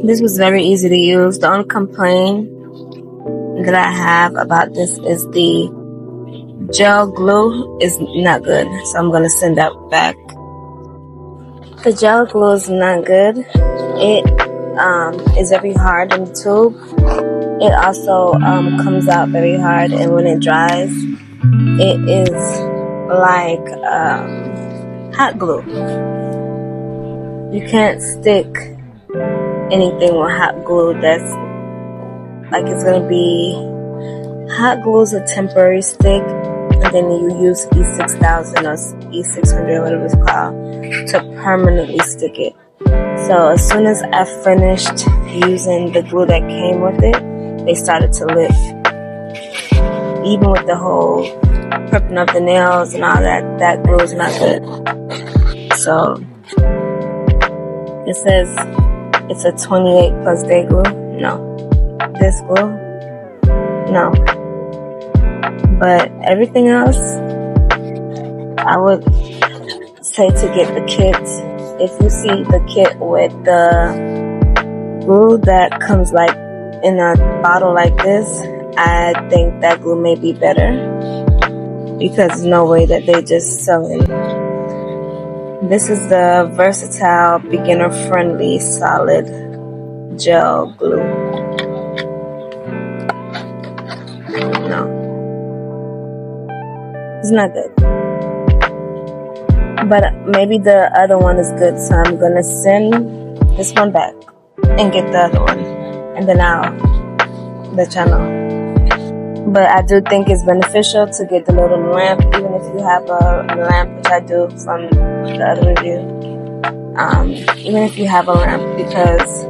This was very easy to use. The only complaint that I have about this is the gel glue is not good, so I'm gonna send that back. The gel glue is not good. It is very hard in the tube. It also comes out very hard, and when it dries, it is like hot glue. You can't stick anything with hot glue that's like it's gonna be. Hot glue is a temporary stick, and then you use E6000 or E600, whatever it's called, to permanently stick it. So as soon as I finished using the glue that came with it, they started to lift. Even with the whole prepping up the nails and all that, that glue is not good. So it says it's a 28 plus day glue. No. This glue? No. But everything else, I would say to get the kit. If you see the kit with the glue that comes like in a bottle like this, I think that glue may be better, because there's no way that they just sell it. This is the versatile, beginner-friendly, solid gel glue. No. It's not good. But maybe the other one is good, so I'm gonna send this one back and get the other one, and then I'll let y'all know. But I do think it's beneficial to get the little lamp, even if you have a lamp, which I do from the other review. Even if you have a lamp, because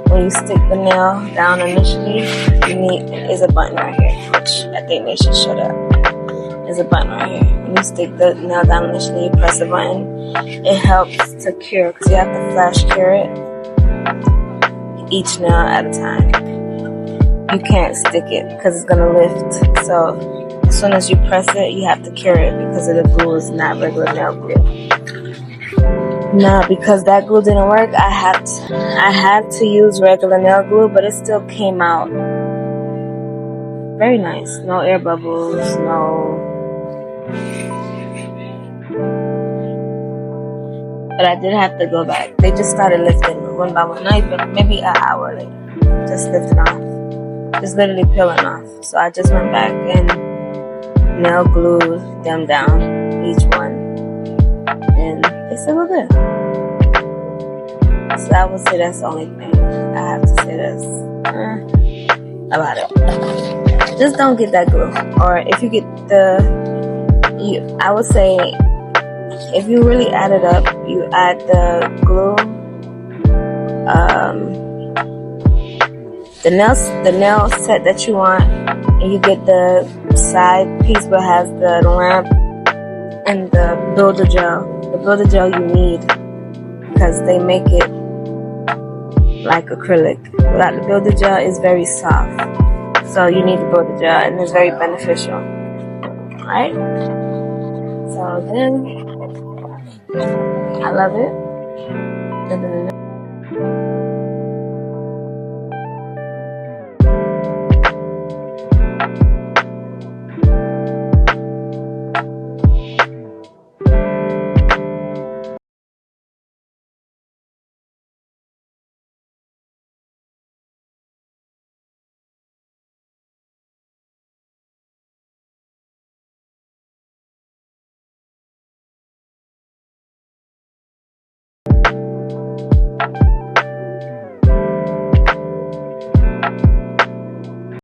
when you stick the nail down initially, is a button right here, which I think they should shut up. There's a button right here. When you stick the nail down initially, you press the button. It helps to cure, because you have to flash cure it each nail at a time. You can't stick it because it's gonna lift. So as soon as you press it, you have to cure it, because of the glue is not regular nail glue. Now, because that glue didn't work, I had to use regular nail glue, but it still came out very nice. No air bubbles, no. But I did have to go back. They just started lifting one by one, not even maybe an hour later. Just lifting off. Just literally peeling off. So I just went back and nail glued them down, each one. And they still look good. So I would say that's the only thing I have to say that's about it. Just don't get that glue. Or if you get I would say, if you really add it up, you add the glue, the nail set that you want, and you get the side piece that has the lamp and the builder gel. The builder gel you need, because they make it like acrylic. Without the builder gel, it's very soft. So you need the builder gel, and it's very beneficial. Alright? So then, I love it.